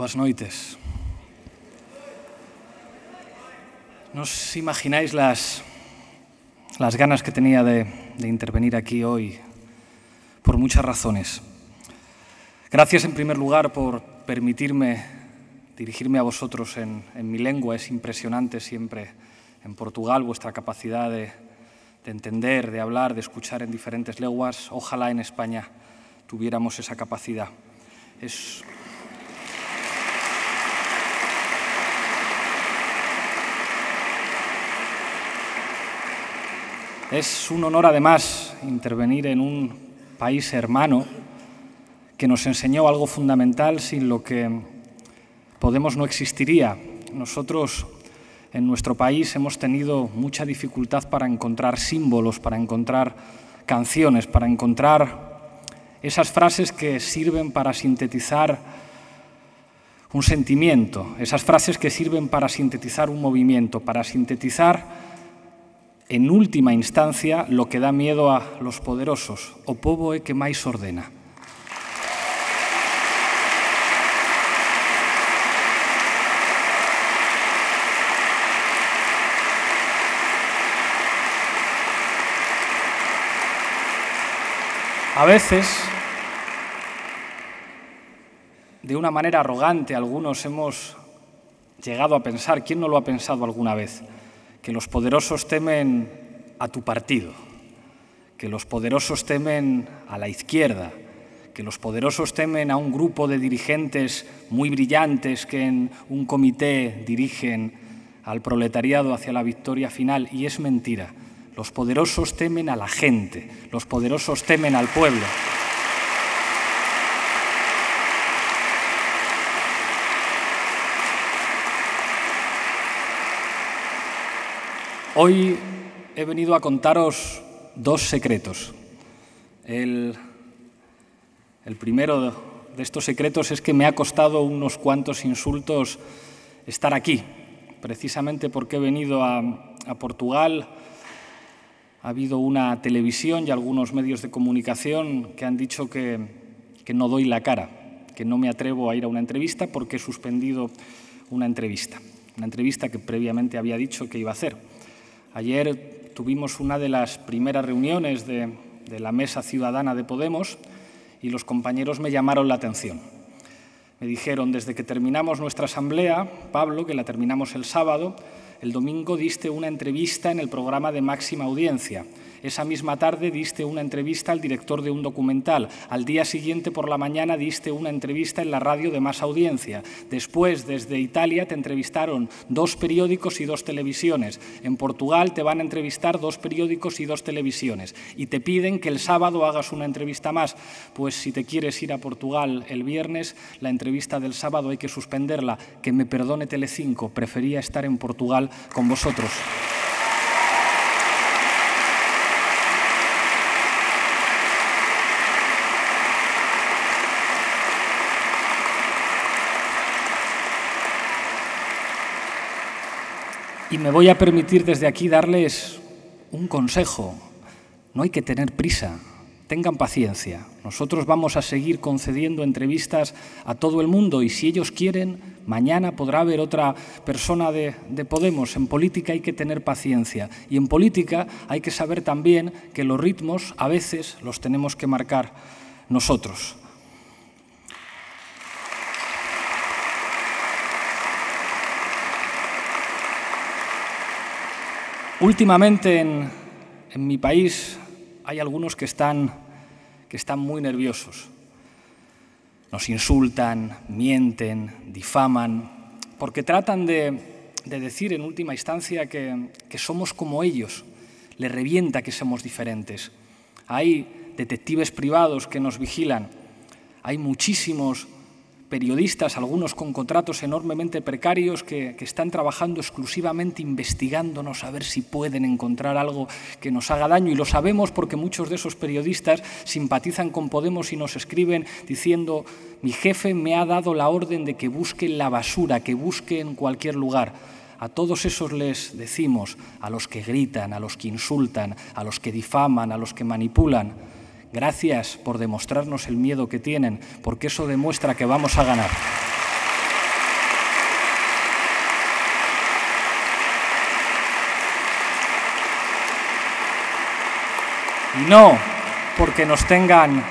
Boas noites. No os imagináis las ganas que tenía de intervenir aquí hoy por muchas razones. Gracias en primer lugar por permitirme dirigirme a vosotros en mi lengua. Es impresionante siempre en Portugal vuestra capacidad de entender, de hablar, de escuchar en diferentes lenguas. Ojalá en España tuviéramos esa capacidad. Es un honor, además, intervenir en un país hermano que nos enseñó algo fundamental sin lo que Podemos no existiría. Nosotros, en nuestro país, hemos tenido mucha dificultad para encontrar símbolos, para encontrar canciones, para encontrar esas frases que sirven para sintetizar un sentimiento, esas frases que sirven para sintetizar un movimiento, para sintetizar en última instancia lo que da miedo a los poderosos, o povo é que máis ordena. A veces, de una manera arrogante, algunos hemos llegado a pensar, ¿quién no lo ha pensado alguna vez?, que los poderosos temen a tu partido, que los poderosos temen a la izquierda, que los poderosos temen a un grupo de dirigentes muy brillantes que en un comité dirigen al proletariado hacia la victoria final. Y es mentira. Los poderosos temen a la gente, los poderosos temen al pueblo. Hoy he venido a contaros dos secretos. El primero de estos secretos es que me ha costado unos cuantos insultos estar aquí, precisamente porque he venido a Portugal. Ha habido una televisión y algunos medios de comunicación que han dicho que no doy la cara, que no me atrevo a ir a una entrevista porque he suspendido una entrevista que previamente había dicho que iba a hacer. Ayer tuvimos una de las primeras reuniones de la Mesa Ciudadana de Podemos y los compañeros me llamaron la atención. Me dijeron, desde que terminamos nuestra asamblea, Pablo, que la terminamos el sábado, el domingo diste una entrevista en el programa de máxima audiencia. Esa misma tarde diste una entrevista al director de un documental. Al día siguiente, por la mañana, diste una entrevista en la radio de más audiencia. Después, desde Italia, te entrevistaron 2 periódicos y 2 televisiones. En Portugal te van a entrevistar 2 periódicos y 2 televisiones. Y te piden que el sábado hagas una entrevista más. Pues si te quieres ir a Portugal el viernes, la entrevista del sábado hay que suspenderla. Que me perdone Telecinco, prefería estar en Portugal con vosotros. Y me voy a permitir desde aquí darles un consejo. No hay que tener prisa, tengan paciencia. Nosotros vamos a seguir concediendo entrevistas a todo el mundo y si ellos quieren, mañana podrá haber otra persona de Podemos. En política hay que tener paciencia y en política hay que saber también que los ritmos a veces los tenemos que marcar nosotros. Últimamente en mi país hay algunos que están muy nerviosos. Nos insultan, mienten, difaman, porque tratan de decir en última instancia que somos como ellos. Les revienta que somos diferentes. Hay detectives privados que nos vigilan. Hay muchísimos periodistas, algunos con contratos enormemente precarios, que están trabajando exclusivamente investigándonos a ver si pueden encontrar algo que nos haga daño. Y lo sabemos porque muchos de esos periodistas simpatizan con Podemos y nos escriben diciendo: mi jefe me ha dado la orden de que busquen la basura, que busquen en cualquier lugar. A todos esos les decimos, a los que gritan, a los que insultan, a los que difaman, a los que manipulan: gracias por demostrarnos el miedo que tienen, porque eso demuestra que vamos a ganar. Y no porque nos tengan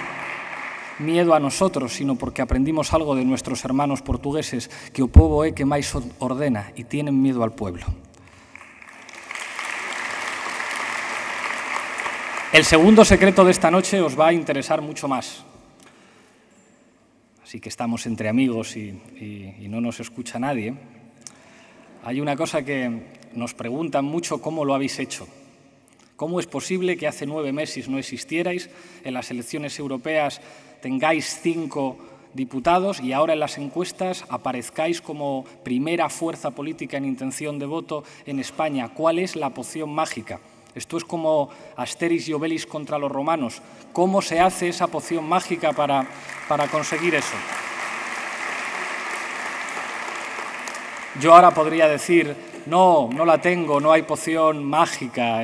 miedo a nosotros, sino porque aprendimos algo de nuestros hermanos portugueses, que o povo é que máis ordena, e tienen miedo al pueblo. El segundo secreto de esta noche os va a interesar mucho más. Así que estamos entre amigos y no nos escucha nadie. Hay una cosa que nos preguntan mucho: ¿cómo lo habéis hecho? ¿Cómo es posible que hace 9 meses no existierais, en las elecciones europeas tengáis 5 diputados y ahora en las encuestas aparezcáis como primera fuerza política en intención de voto en España? ¿Cuál es la poción mágica? Esto es como Asterix y Obelix contra los romanos. ¿Cómo se hace esa poción mágica para conseguir eso? Yo ahora podría decir, no la tengo, no hay poción mágica,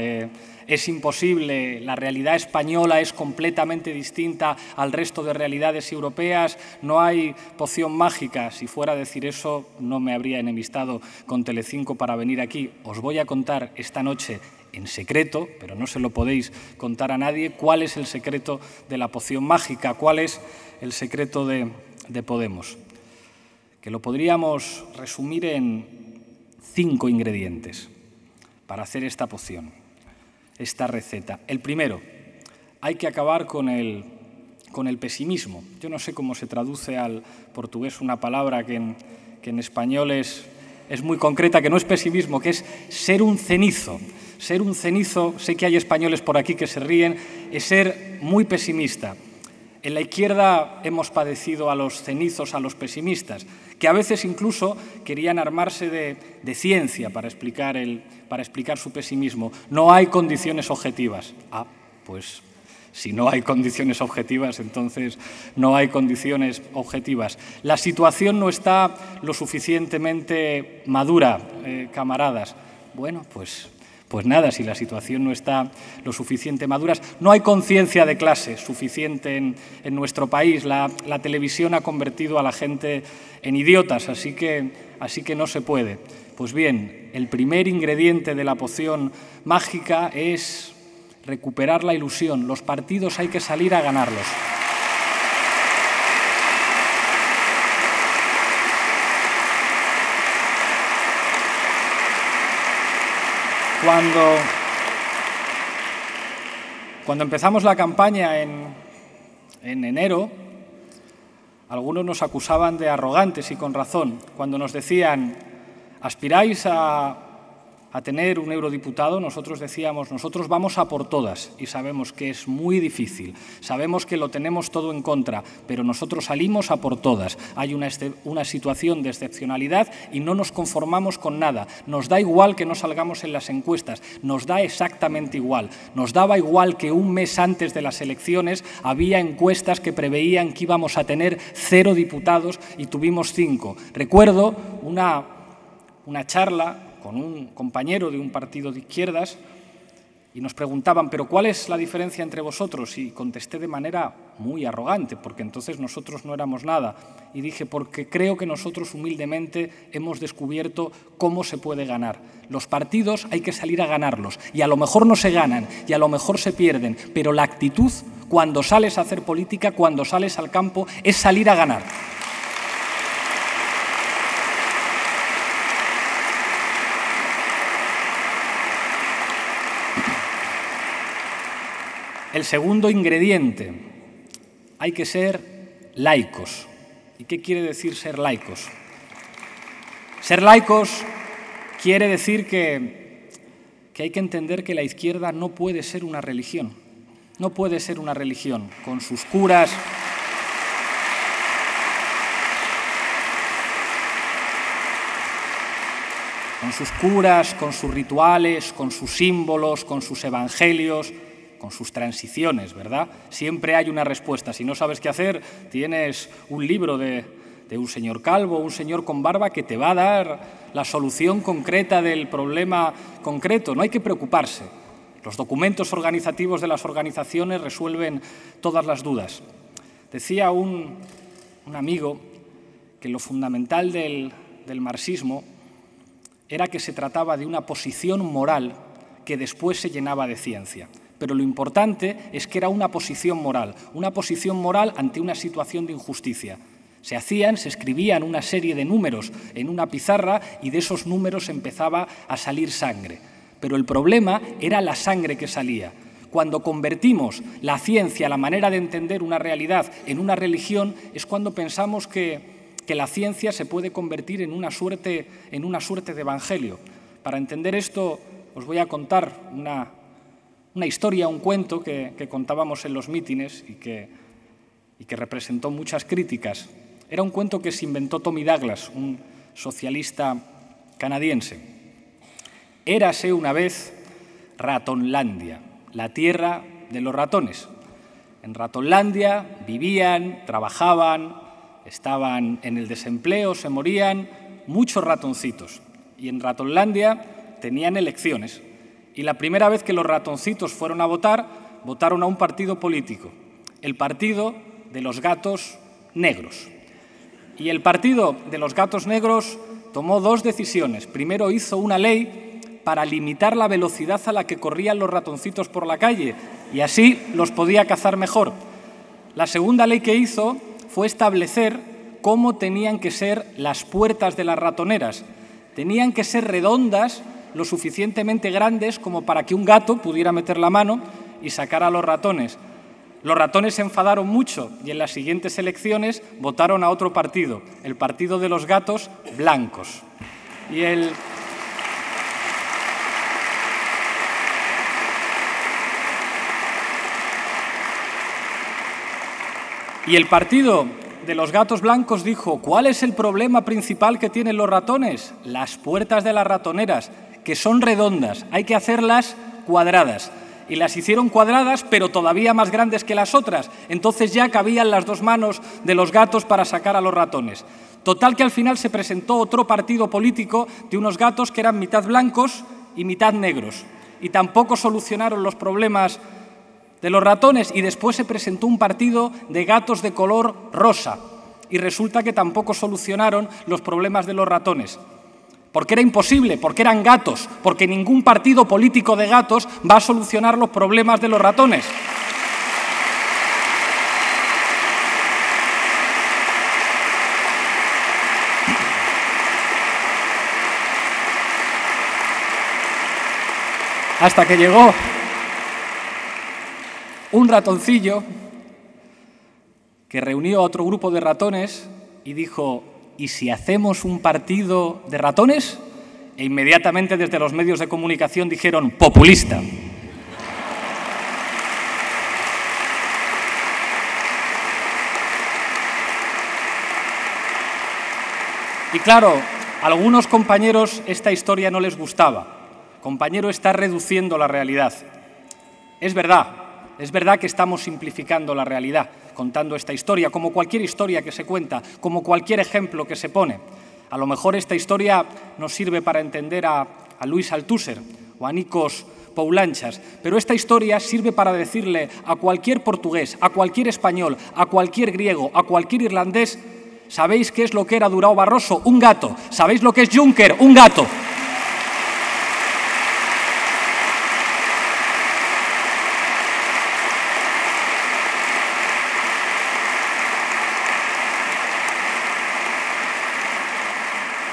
es imposible, la realidad española es completamente distinta al resto de realidades europeas, no hay poción mágica. Si fuera a decir eso, no me habría enemistado con Telecinco para venir aquí. Os voy a contar esta noche en secreto, pero no se lo podéis contar a nadie, cuál es el secreto de la poción mágica, cuál es el secreto de Podemos. Que lo podríamos resumir en 5 ingredientes para hacer esta poción, esta receta. El primero, hay que acabar con el pesimismo. Yo no sé cómo se traduce al portugués una palabra que en español es muy concreta, que no es pesimismo, que es ser un cenizo. Ser un cenizo, sé que hay españoles por aquí que se ríen, es ser muy pesimista. En la izquierda hemos padecido a los cenizos, a los pesimistas, que a veces incluso querían armarse de ciencia para explicar su pesimismo. No hay condiciones objetivas. Pues si no hay condiciones objetivas, entonces no hay condiciones objetivas. La situación no está lo suficientemente madura, camaradas. Bueno, pues nada, si la situación no está lo suficiente madura, no hay conciencia de clase suficiente en nuestro país. La televisión ha convertido a la gente en idiotas, así que no se puede. Pues bien, el primer ingrediente de la poción mágica es recuperar la ilusión. Los partidos hay que salir a ganarlos. Cuando empezamos la campaña en enero, algunos nos acusaban de arrogantes y con razón. Cuando nos decían, ¿aspiráis a tener un eurodiputado? Nosotros decíamos, nosotros vamos a por todas, y sabemos que es muy difícil, sabemos que lo tenemos todo en contra, pero nosotros salimos a por todas. Hay una situación de excepcionalidad y no nos conformamos con nada. Nos da igual que no salgamos en las encuestas, nos da exactamente igual. Nos daba igual que un mes antes de las elecciones había encuestas que preveían que íbamos a tener 0 diputados y tuvimos 5. Recuerdo una charla con un compañero de un partido de izquierdas y nos preguntaban, ¿pero cuál es la diferencia entre vosotros? Y contesté de manera muy arrogante, porque entonces nosotros no éramos nada. Y dije, porque creo que nosotros humildemente hemos descubierto cómo se puede ganar. Los partidos hay que salir a ganarlos, y a lo mejor no se ganan, y a lo mejor se pierden, pero la actitud, cuando sales a hacer política, cuando sales al campo, es salir a ganar. El segundo ingrediente, hay que ser laicos. ¿Y qué quiere decir ser laicos? Ser laicos quiere decir que hay que entender que la izquierda no puede ser una religión. No puede ser una religión con sus curas, con sus rituales, con sus símbolos, con sus evangelios, con sus transiciones, ¿verdad? Siempre hay una respuesta. Si no sabes qué hacer, tienes un libro de un señor calvo, un señor con barba que te va a dar la solución concreta del problema concreto. No hay que preocuparse. Los documentos organizativos de las organizaciones resuelven todas las dudas. Decía un amigo que lo fundamental del marxismo era que se trataba de una posición moral que después se llenaba de ciencia. Pero lo importante es que era una posición moral ante una situación de injusticia. Se escribían una serie de números en una pizarra y de esos números empezaba a salir sangre. Pero el problema era la sangre que salía. Cuando convertimos la ciencia, la manera de entender una realidad, en una religión, es cuando pensamos que la ciencia se puede convertir en una suerte de evangelio. Para entender esto, os voy a contar una historia, un cuento que contábamos en los mítines y que representó muchas críticas. Era un cuento que se inventó Tommy Douglas, un socialista canadiense. Érase una vez Ratonlandia, la tierra de los ratones. En Ratonlandia vivían, trabajaban, estaban en el desempleo, se morían muchos ratoncitos. Y en Ratonlandia tenían elecciones. Y la primera vez que los ratoncitos fueron a votar, votaron a un partido político, el Partido de los Gatos Negros. Y el Partido de los Gatos Negros tomó dos decisiones. Primero hizo una ley para limitar la velocidad a la que corrían los ratoncitos por la calle y así los podía cazar mejor. La segunda ley que hizo fue establecer cómo tenían que ser las puertas de las ratoneras. Tenían que ser redondas, lo suficientemente grandes como para que un gato pudiera meter la mano y sacar a los ratones. Los ratones se enfadaron mucho y en las siguientes elecciones votaron a otro partido, el Partido de los Gatos Blancos. Y el Partido de los Gatos Blancos dijo: ¿cuál es el problema principal que tienen los ratones? Las puertas de las ratoneras, que son redondas, hay que hacerlas cuadradas. Y las hicieron cuadradas, pero todavía más grandes que las otras. Entonces ya cabían las dos manos de los gatos para sacar a los ratones. Total que al final se presentó otro partido político de unos gatos que eran mitad blancos y mitad negros. Y tampoco solucionaron los problemas de los ratones. Y después se presentó un partido de gatos de color rosa. Y resulta que tampoco solucionaron los problemas de los ratones. Porque era imposible, porque eran gatos, porque ningún partido político de gatos va a solucionar los problemas de los ratones. Hasta que llegó un ratoncillo que reunió a otro grupo de ratones y dijo: ¿y si hacemos un partido de ratones? E inmediatamente desde los medios de comunicación dijeron: populista. Y claro, a algunos compañeros esta historia no les gustaba. Compañero, está reduciendo la realidad. Es verdad que estamos simplificando la realidad contando esta historia, como cualquier historia que se cuenta, como cualquier ejemplo que se pone. A lo mejor esta historia nos sirve para entender a Luis Althusser o a Nikos Poulanchas, pero esta historia sirve para decirle a cualquier portugués, a cualquier español, a cualquier griego, a cualquier irlandés: ¿sabéis qué es lo que era Durão Barroso? Un gato. ¿Sabéis lo que es Juncker? Un gato.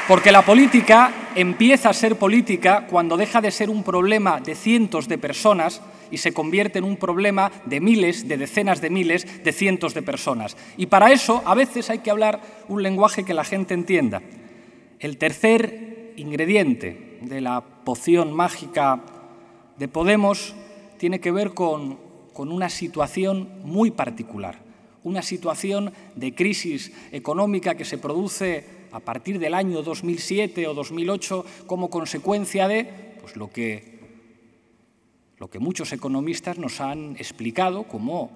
Porque la política empieza a ser política cuando deja de ser un problema de cientos de personas y se convierte en un problema de miles, de decenas de miles, de cientos de personas. Y para eso a veces hay que hablar un lenguaje que la gente entienda. El tercer ingrediente de la poción mágica de Podemos tiene que ver con una situación muy particular, una situación de crisis económica que se produce a partir del año 2007 o 2008 como consecuencia de lo que muchos economistas nos han explicado como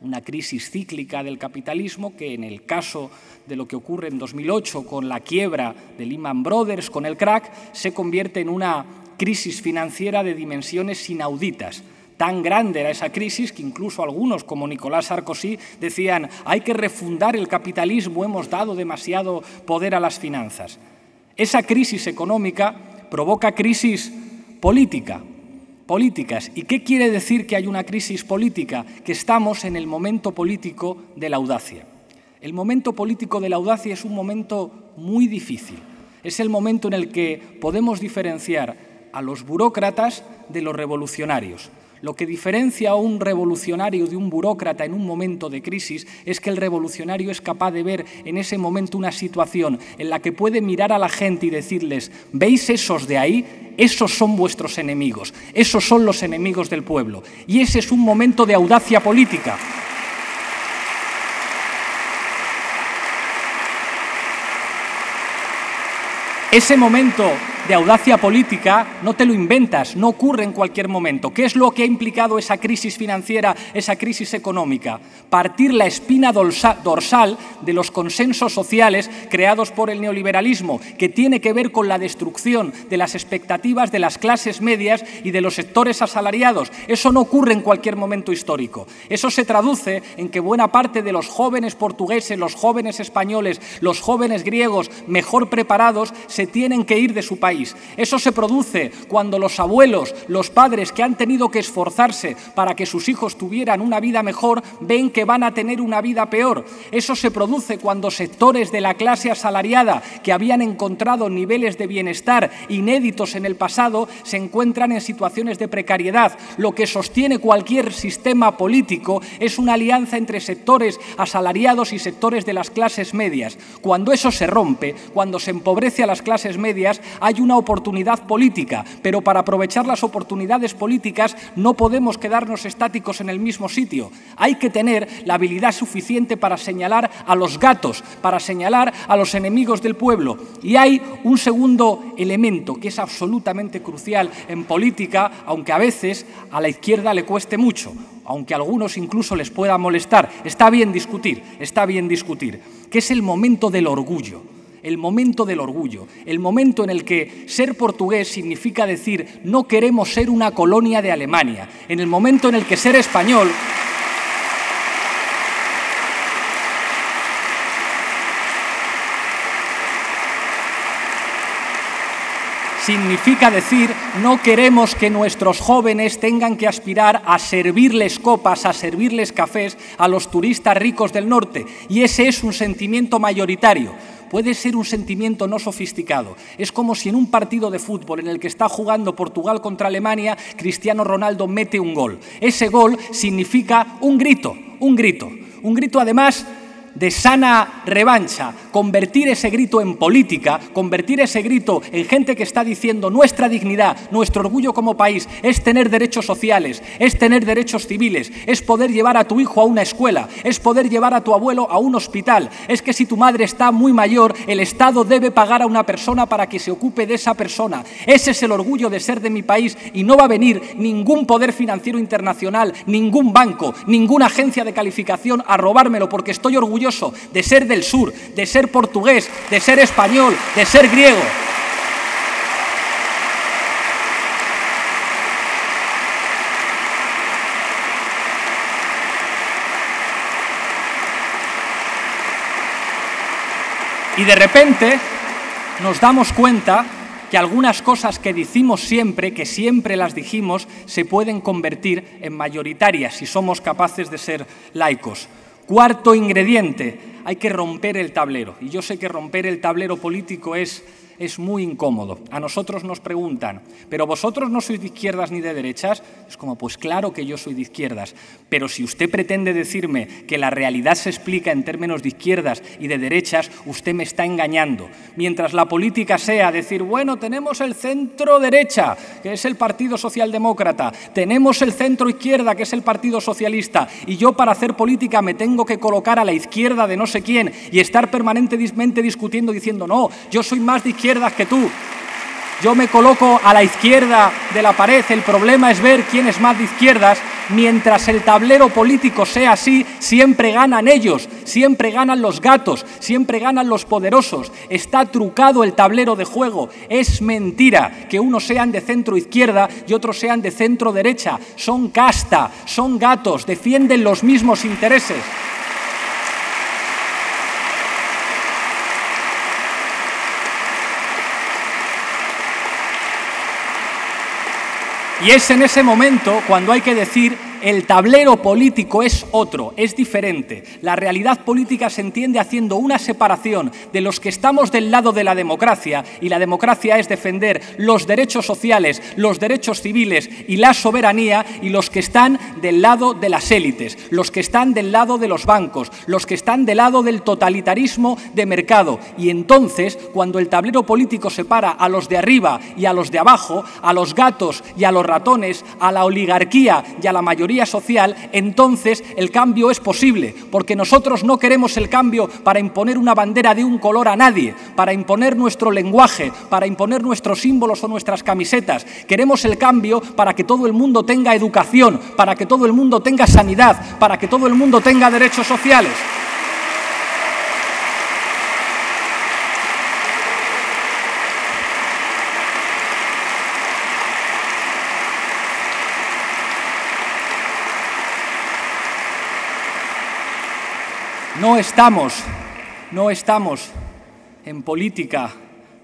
una crisis cíclica del capitalismo que, en el caso de lo que ocurre en 2008 con la quiebra de Lehman Brothers, con el crack, se convierte en una crisis financiera de dimensiones inauditas. Tan grande era esa crisis que incluso algunos, como Nicolás Sarkozy, decían: hay que refundar el capitalismo, hemos dado demasiado poder a las finanzas. Esa crisis económica provoca crisis política. políticas. ¿Y qué quiere decir que hay una crisis política? Que estamos en el momento político de la audacia. El momento político de la audacia es un momento muy difícil. Es el momento en el que podemos diferenciar a los burócratas de los revolucionarios. Lo que diferencia a un revolucionario de un burócrata en un momento de crisis es que el revolucionario es capaz de ver en ese momento una situación en la que puede mirar a la gente y decirles: ¿veis esos de ahí? Esos son vuestros enemigos, esos son los enemigos del pueblo. Y ese es un momento de audacia política. Ese momento de audacia política no te lo inventas, no ocurre en cualquier momento. ¿Qué es lo que ha implicado esa crisis financiera, esa crisis económica? Partir la espina dorsal de los consensos sociales creados por el neoliberalismo, que tiene que ver con la destrucción de las expectativas de las clases medias y de los sectores asalariados. Eso no ocurre en cualquier momento histórico. Eso se traduce en que buena parte de los jóvenes portugueses, los jóvenes españoles, los jóvenes griegos mejor preparados se tienen que ir de su país. Eso se produce cuando los abuelos, los padres que han tenido que esforzarse para que sus hijos tuvieran una vida mejor, ven que van a tener una vida peor. Eso se produce cuando sectores de la clase asalariada que habían encontrado niveles de bienestar inéditos en el pasado se encuentran en situaciones de precariedad. Lo que sostiene cualquier sistema político es una alianza entre sectores asalariados y sectores de las clases medias. Cuando eso se rompe, cuando se empobrece a las clases medias, hay una oportunidad política, pero para aprovechar las oportunidades políticas no podemos quedarnos estáticos en el mismo sitio. Hay que tener la habilidad suficiente para señalar a los gatos, para señalar a los enemigos del pueblo. Y hay un segundo elemento que es absolutamente crucial en política, aunque a veces a la izquierda le cueste mucho, aunque a algunos incluso les pueda molestar. Está bien discutir, que es el momento del orgullo. El momento del orgullo, el momento en el que ser portugués significa decir: no queremos ser una colonia de Alemania, en el momento en el que ser español significa decir: no queremos que nuestros jóvenes tengan que aspirar a servirles copas, a servirles cafés a los turistas ricos del norte. Y ese es un sentimiento mayoritario. Puede ser un sentimiento no sofisticado. Es como si en un partido de fútbol en el que está jugando Portugal contra Alemania, Cristiano Ronaldo mete un gol. Ese gol significa un grito además de sana revancha, convertir ese grito en política, convertir ese grito en gente que está diciendo: nuestra dignidad, nuestro orgullo como país es tener derechos sociales, es tener derechos civiles, es poder llevar a tu hijo a una escuela, es poder llevar a tu abuelo a un hospital, es que si tu madre está muy mayor, el Estado debe pagar a una persona para que se ocupe de esa persona. Ese es el orgullo de ser de mi país, y no va a venir ningún poder financiero internacional, ningún banco, ninguna agencia de calificación a robármelo, porque estoy orgulloso de ser del sur, de ser portugués, de ser español, de ser griego. Y de repente nos damos cuenta que algunas cosas que decimos siempre, que siempre las dijimos, se pueden convertir en mayoritarias si somos capaces de ser laicos. Cuarto ingrediente: hay que romper el tablero. Y yo sé que romper el tablero político es muy incómodo. A nosotros nos preguntan: ¿pero vosotros no sois de izquierdas ni de derechas? Es como: pues claro que yo soy de izquierdas. Pero si usted pretende decirme que la realidad se explica en términos de izquierdas y de derechas, usted me está engañando. Mientras la política sea decir: bueno, tenemos el centro derecha, que es el Partido Socialdemócrata, tenemos el centro izquierda, que es el Partido Socialista, y yo para hacer política me tengo que colocar a la izquierda de no sé quién y estar permanentemente discutiendo diciendo: no, yo soy más de izquierdas que tú, yo me coloco a la izquierda de la pared. El problema es ver quién es más de izquierdas. Mientras el tablero político sea así, siempre ganan ellos, siempre ganan los gatos, siempre ganan los poderosos. Está trucado el tablero de juego. Es mentira que unos sean de centro izquierda y otros sean de centro derecha. Son casta, son gatos, defienden los mismos intereses. Y es en ese momento cuando hay que decir: el tablero político es otro, es diferente. La realidad política se entiende haciendo una separación de los que estamos del lado de la democracia, y la democracia es defender los derechos sociales, los derechos civiles y la soberanía, y los que están del lado de las élites, los que están del lado de los bancos, los que están del lado del totalitarismo de mercado. Y entonces, cuando el tablero político separa a los de arriba y a los de abajo, a los gatos y a los ratones, a la oligarquía y a la mayoría social, entonces el cambio es posible, porque nosotros no queremos el cambio para imponer una bandera de un color a nadie, para imponer nuestro lenguaje, para imponer nuestros símbolos o nuestras camisetas. Queremos el cambio para que todo el mundo tenga educación, para que todo el mundo tenga sanidad, para que todo el mundo tenga derechos sociales. No estamos en política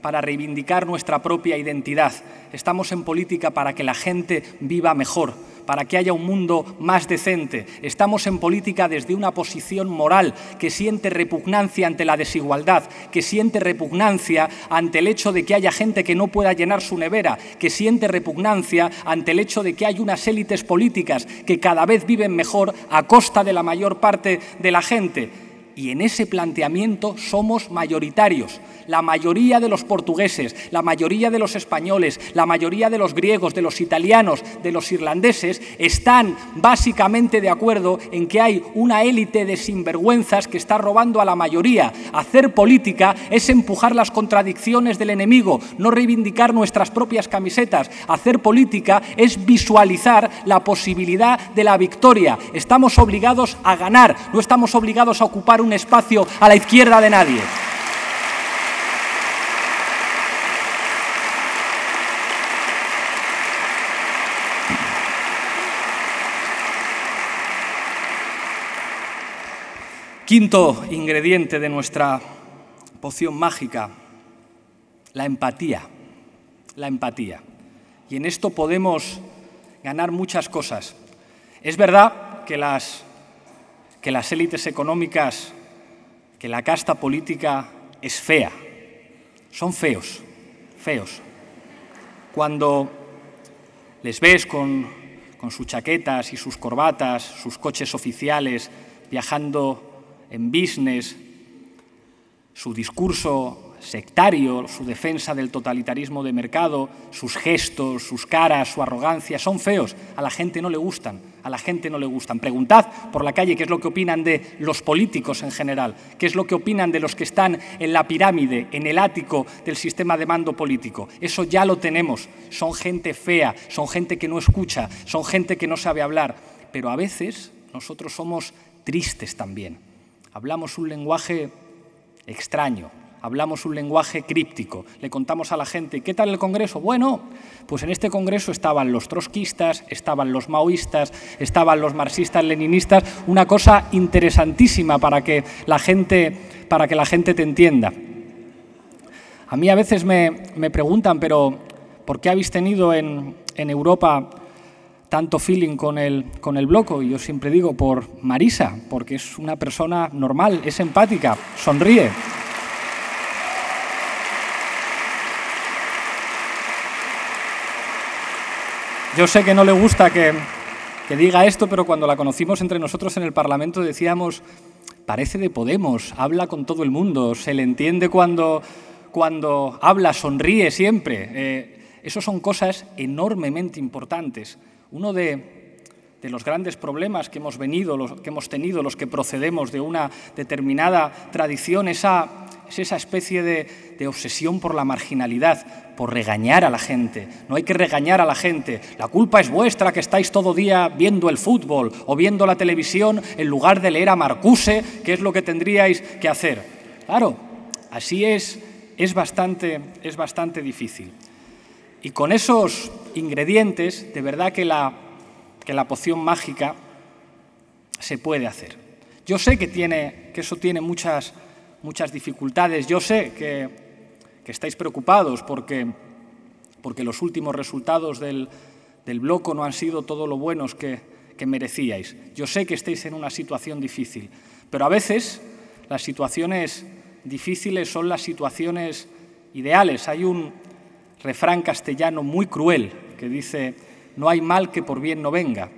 para reivindicar nuestra propia identidad. Estamos en política para que la gente viva mejor, para que haya un mundo más decente. Estamos en política desde una posición moral que siente repugnancia ante la desigualdad, que siente repugnancia ante el hecho de que haya gente que no pueda llenar su nevera, que siente repugnancia ante el hecho de que hay unas élites políticas que cada vez viven mejor a costa de la mayor parte de la gente. Y en ese planteamiento somos mayoritarios. La mayoría de los portugueses, la mayoría de los españoles, la mayoría de los griegos, de los italianos, de los irlandeses, están básicamente de acuerdo en que hay una élite de sinvergüenzas que está robando a la mayoría. Hacer política es empujar las contradicciones del enemigo, no reivindicar nuestras propias camisetas. Hacer política es visualizar la posibilidad de la victoria. Estamos obligados a ganar, no estamos obligados a ocupar un espacio a la izquierda de nadie. Quinto ingrediente de nuestra poción mágica: la empatía. La empatía. Y en esto podemos ganar muchas cosas. Es verdad que las élites económicas, que la casta política es fea. Son feos, feos. Cuando les ves con sus chaquetas y sus corbatas, sus coches oficiales, viajando en business, su discurso sectario, su defensa del totalitarismo de mercado, sus gestos, sus caras, su arrogancia, son feos. A la gente no le gustan, a la gente no le gustan. Preguntad por la calle qué es lo que opinan de los políticos en general, qué es lo que opinan de los que están en la pirámide, en el ático del sistema de mando político. Eso ya lo tenemos. Son gente fea, son gente que no escucha, son gente que no sabe hablar. Pero a veces nosotros somos tristes también. Hablamos un lenguaje extraño, hablamos un lenguaje críptico. Le contamos a la gente: ¿qué tal el Congreso? Bueno, pues en este Congreso estaban los trotskistas, estaban los maoístas, estaban los marxistas-leninistas. Una cosa interesantísima para que la gente te entienda. A mí a veces me preguntan: ¿pero por qué habéis tenido en Europa tanto feeling con el bloco? Y yo siempre digo: por Marisa, porque es una persona normal, es empática, sonríe. Yo sé que no le gusta que diga esto, pero cuando la conocimos entre nosotros en el Parlamento decíamos: parece de Podemos, habla con todo el mundo, se le entiende cuando habla, sonríe siempre. Esas son cosas enormemente importantes. Uno de los grandes problemas que hemos tenido los que procedemos de una determinada tradición es esa especie de obsesión por la marginalidad, por regañar a la gente. No hay que regañar a la gente. La culpa es vuestra que estáis todo día viendo el fútbol o viendo la televisión en lugar de leer a Marcuse, que es lo que tendríais que hacer. Claro, así es bastante difícil. Y con esos ingredientes, de verdad que la poción mágica se puede hacer. Yo sé que eso tiene muchas dificultades. Yo sé que estáis preocupados porque los últimos resultados del del bloco no han sido todo lo buenos que merecíais. Yo sé que estáis en una situación difícil, pero a veces las situaciones difíciles son las situaciones ideales. Hay un refrán castellano muy cruel que dice: no hay mal que por bien no venga.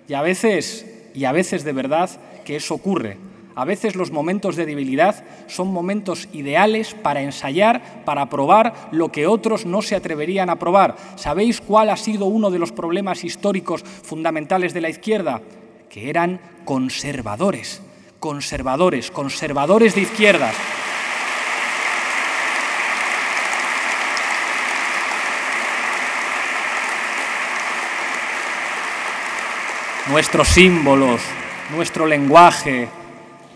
Y a veces de verdad que eso ocurre. A veces los momentos de debilidad son momentos ideales para ensayar, para probar lo que otros no se atreverían a probar. ¿Sabéis cuál ha sido uno de los problemas históricos fundamentales de la izquierda? Que eran conservadores de izquierdas. Nuestros símbolos, nuestro lenguaje,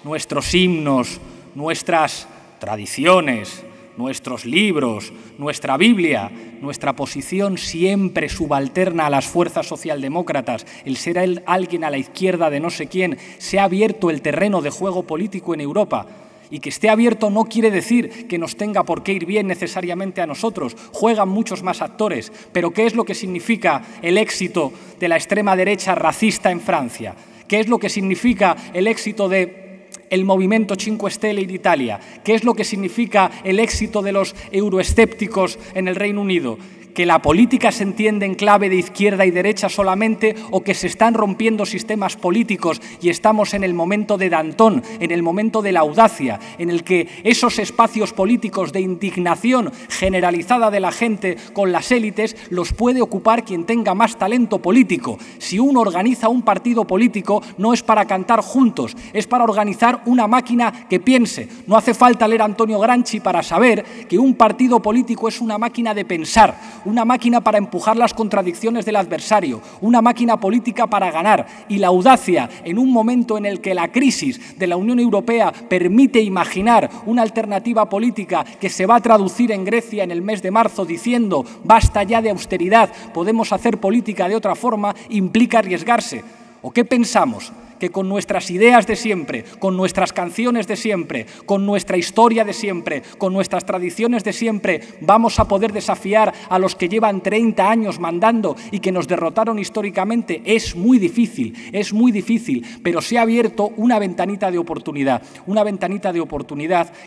nuestros himnos, nuestras tradiciones, nuestros libros, nuestra Biblia, nuestra posición siempre subalterna a las fuerzas socialdemócratas, el ser alguien a la izquierda de no sé quién, se ha abierto el terreno de juego político en Europa. Y que esté abierto no quiere decir que nos tenga por qué ir bien necesariamente a nosotros. Juegan muchos más actores. Pero ¿qué es lo que significa el éxito de la extrema derecha racista en Francia? ¿Qué es lo que significa el éxito del movimiento Cinque Stelle en Italia? ¿Qué es lo que significa el éxito de los euroescépticos en el Reino Unido? ¿Que la política se entiende en clave de izquierda y derecha solamente, o que se están rompiendo sistemas políticos y estamos en el momento de Danton, en el momento de la audacia, en el que esos espacios políticos de indignación generalizada de la gente con las élites los puede ocupar quien tenga más talento político? Si uno organiza un partido político no es para cantar juntos, es para organizar una máquina que piense. No hace falta leer a Antonio Gramsci para saber que un partido político es una máquina de pensar, una máquina para empujar las contradicciones del adversario, una máquina política para ganar. Y la audacia, en un momento en el que la crisis de la Unión Europea permite imaginar una alternativa política que se va a traducir en Grecia en el mes de marzo diciendo basta ya de austeridad, podemos hacer política de otra forma, implica arriesgarse. ¿O qué pensamos? Que con nuestras ideas de siempre, con nuestras canciones de siempre, con nuestra historia de siempre, con nuestras tradiciones de siempre, vamos a poder desafiar a los que llevan 30 años mandando y que nos derrotaron históricamente. Es muy difícil, pero se ha abierto una ventanita de oportunidad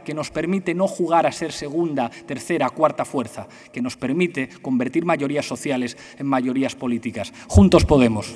que nos permite no jugar a ser segunda, tercera, cuarta fuerza, que nos permite convertir mayorías sociales en mayorías políticas. Juntos podemos.